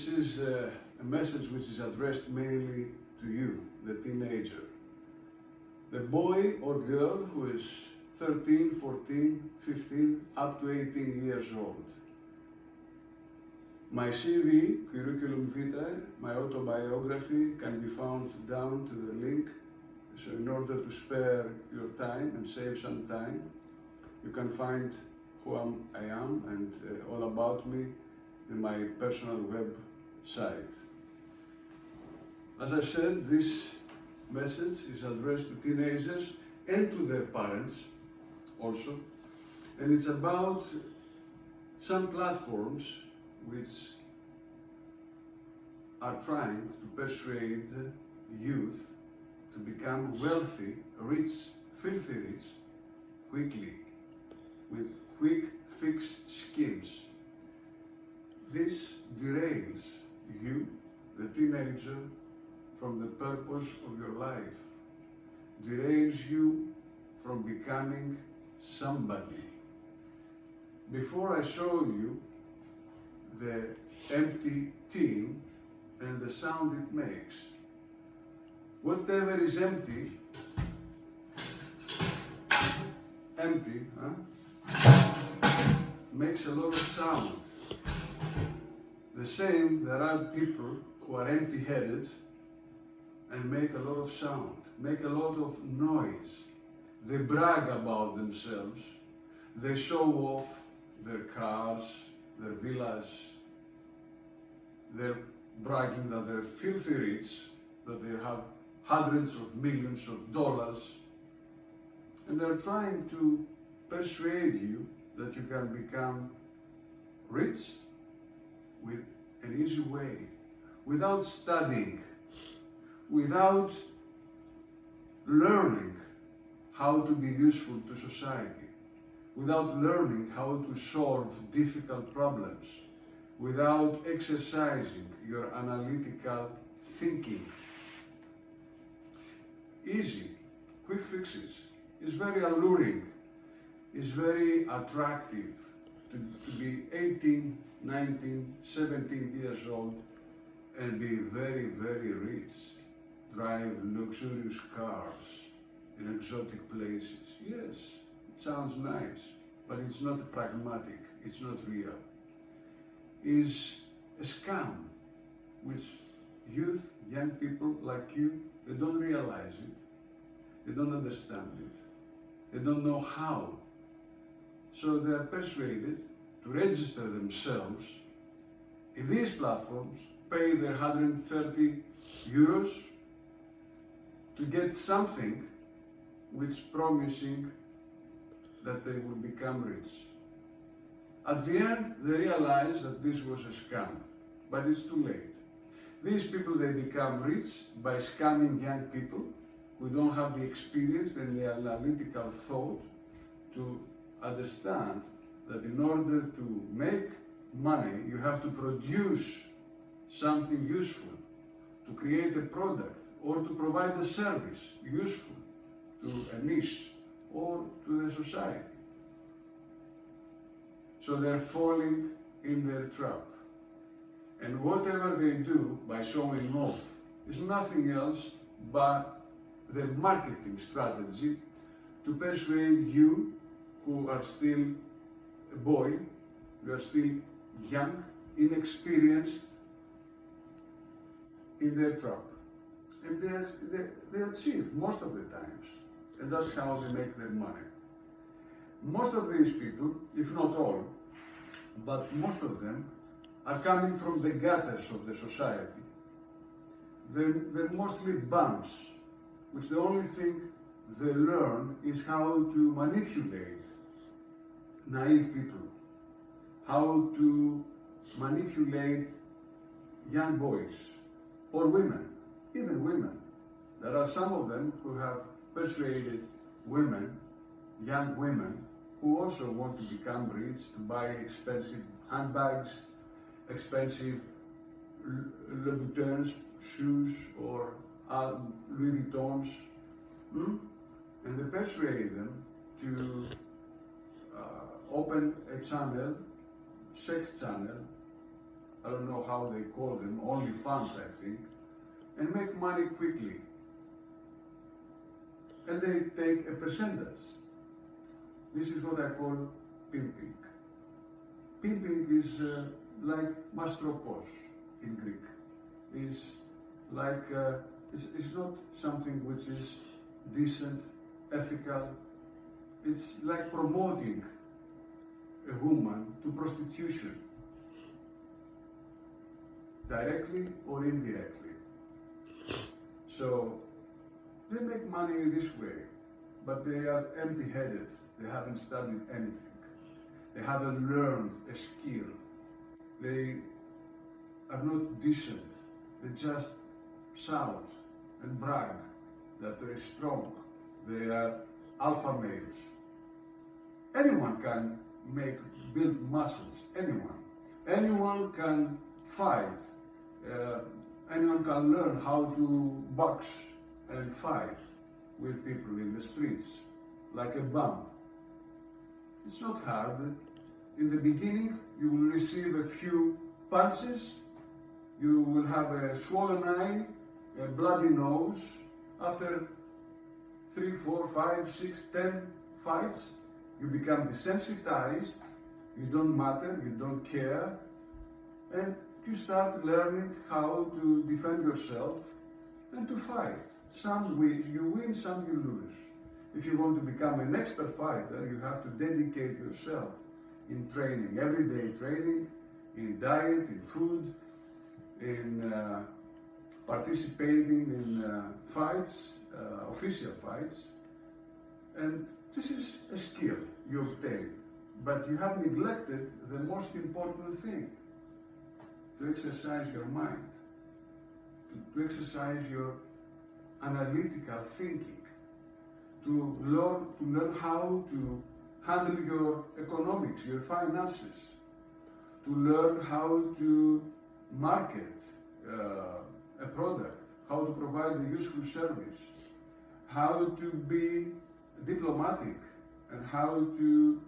This is a message which is addressed mainly to you, the teenager. The boy or girl who is 13, 14, 15, up to 18 years old. My CV, curriculum vitae, my autobiography can be found down to the link. So in order to spare your time and save some time, you can find who I am and all about me in my personal website. As I said, this message is addressed to teenagers and to their parents also, and it's about some platforms which are trying to persuade youth to become wealthy, rich, filthy rich, quickly, with quick fix schemes. This derails you, the teenager, from the purpose of your life, derails you from becoming somebody. Before I show you the empty tin and the sound it makes, whatever is empty, makes a lot of sound. The same, there are people who are empty-headed and make a lot of sound, make a lot of noise. They brag about themselves, they show off their cars, their villas, they're bragging that they're filthy rich, that they have hundreds of millions of dollars, and they're trying to persuade you that you can become rich with an easy way, without studying, without learning how to be useful to society, without learning how to solve difficult problems, without exercising your analytical thinking. Easy, quick fixes is very alluring, is very attractive to be 18, 19, 17 years old and be very, very rich, drive luxurious cars in exotic places. Yes, it sounds nice, but it's not pragmatic, it's not real. Is a scam which youth, young people like you, they don't realize it, they don't understand it, they don't know how. So they are persuaded to register themselves in these platforms, pay their 130 euros to get something which promising that they will become rich. At the end, they realize that this was a scam, but it's too late. These people, they become rich by scamming young people who don't have the experience and the analytical thought to understand that in order to make money, you have to produce something useful, to create a product, or to provide a service useful to a niche or to the society. So they're falling in their trap. And whatever they do by showing off is nothing else but their marketing strategy to persuade you who are still a boy, you are still young, inexperienced, in their trap. And they achieve most of the times. And that's how they make their money. Most of these people, if not all, but most of them, are coming from the gutters of the society. They're mostly bums, which the only thing they learn is how to manipulate naive people, how to manipulate young boys or women, even women. There are some of them who have persuaded women, young women, who also want to become rich, to buy expensive handbags, expensive Louboutins shoes or Louis Vuittons, and they persuade them to open a channel, sex channel, I don't know how they call them, OnlyFans, I think, and make money quickly. And they take a percentage. This is what I call pimping. Pimping is like mastropos in Greek. Is like it's not something which is decent, ethical. It's like promoting a woman to prostitution, directly or indirectly. So they make money this way, but they are empty-headed. They haven't studied anything. They haven't learned a skill. They are not decent. They just shout and brag that they're strong. They are alpha males. Anyone can build muscles. Anyone can fight. Anyone can learn how to box and fight with people in the streets, like a bum. It's not hard. In the beginning, you will receive a few punches, you will have a swollen eye, a bloody nose. After 3, 4, 5, 6, 10 fights, you become desensitized, you don't matter, you don't care, and you start learning how to defend yourself and to fight. Some you win, some you lose. If you want to become an expert fighter, you have to dedicate yourself in training, everyday training, in diet, in food, in participating in fights, official fights. And this is a skill you obtain, but you have neglected the most important thing, to exercise your mind, to exercise your analytical thinking, to learn how to handle your economics, your finances, to learn how to market a product, how to provide a useful service, how to be diplomatic, and how to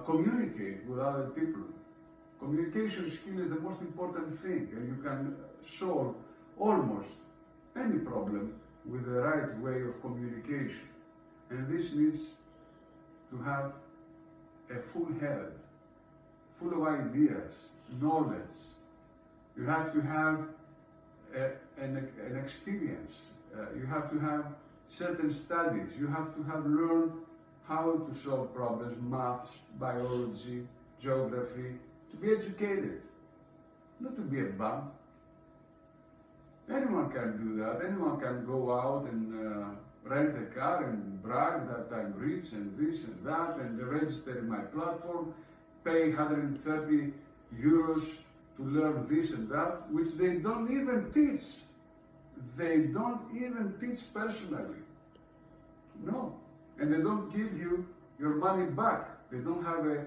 communicate with other people. Communication skill is the most important thing, and you can solve almost any problem with the right way of communication. And this needs to have a full head, full of ideas, knowledge. You have to have an experience. You have to have certain studies. You have to have learned how to solve problems, maths, biology, geography, to be educated, not to be a bum. Anyone can do that. Anyone can go out and rent a car and brag that I'm rich and this and that, and register in my platform, pay 130 euros to learn this and that, which they don't even teach. They don't even teach personally. No. And they don't give you your money back. They don't have a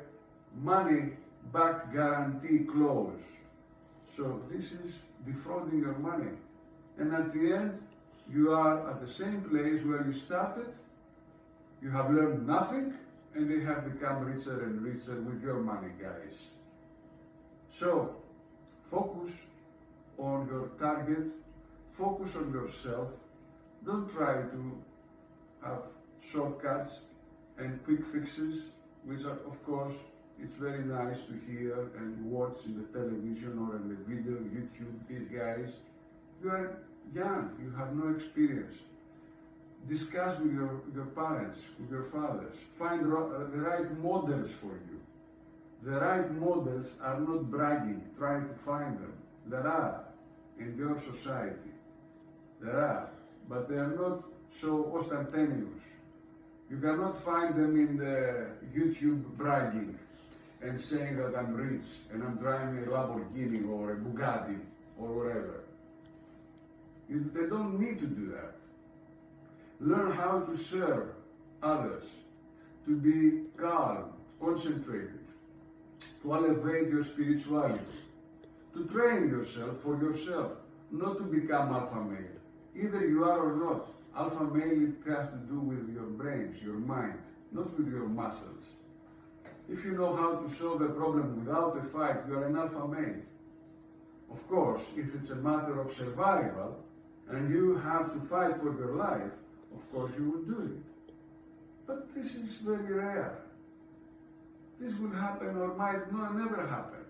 money back guarantee clause. So this is defrauding your money. And at the end, you are at the same place where you started, you have learned nothing, and they have become richer and richer with your money, guys. So, focus on your target, focus on yourself. Don't try to have shortcuts and quick fixes, which are, of course, it's very nice to hear and watch in the television or in the video, YouTube, these guys. You are young, you have no experience. Discuss with your parents, with your fathers. Find the right models for you. The right models are not bragging, try to find them. There are in your society. There are, but they are not so ostentatious. You cannot find them in the YouTube bragging and saying that I'm rich and I'm driving a Lamborghini or a Bugatti or whatever. They don't need to do that. Learn how to serve others, to be calm, concentrated, to elevate your spirituality, to train yourself for yourself, not to become alpha male. Either you are or not. Alpha male, it has to do with your brains, your mind, not with your muscles. If you know how to solve a problem without a fight, you are an alpha male. Of course, if it's a matter of survival and you have to fight for your life, of course you will do it. But this is very rare. This will happen or might never happen.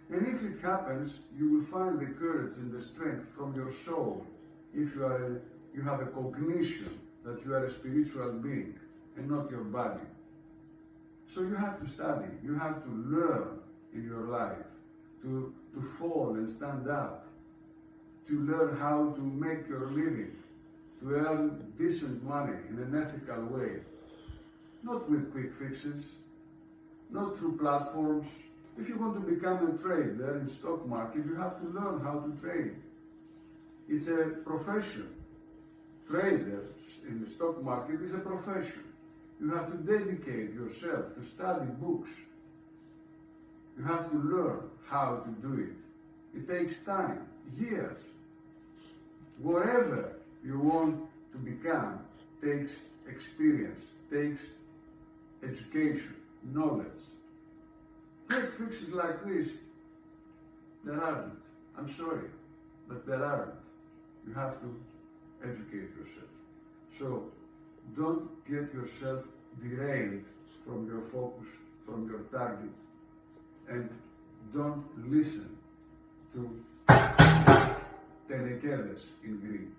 And if it happens, you will find the courage and the strength from your soul if you have a cognition that you are a spiritual being and not your body. So you have to study, you have to learn in your life to fall and stand up, to learn how to make your living, to earn decent money in an ethical way, not with quick fixes, not through platforms. If you want to become a trader in stock market, you have to learn how to trade. It's a profession. Trader in the stock market is a profession. You have to dedicate yourself to study books. You have to learn how to do it. It takes time, years. Whatever you want to become takes experience, takes education, knowledge. Quick fixes like this, there aren't. I'm sorry, but there aren't. You have to educate yourself. So don't get yourself derailed from your focus, from your target, and don't listen to telekedes in Greek.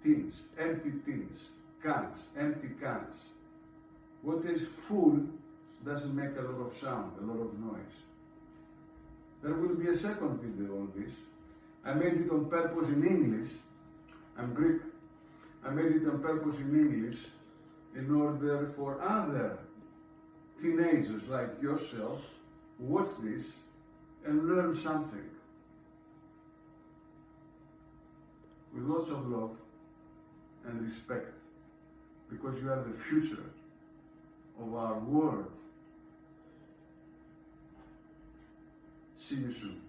Tins, empty tins, cans, empty cans. What is full doesn't make a lot of sound, a lot of noise. There will be a second video on this. I made it on purpose in English. I'm Greek. I made it on purpose in English in order for other teenagers like yourself who watch this and learn something. With lots of love and respect, because you are the future of our world. See you soon.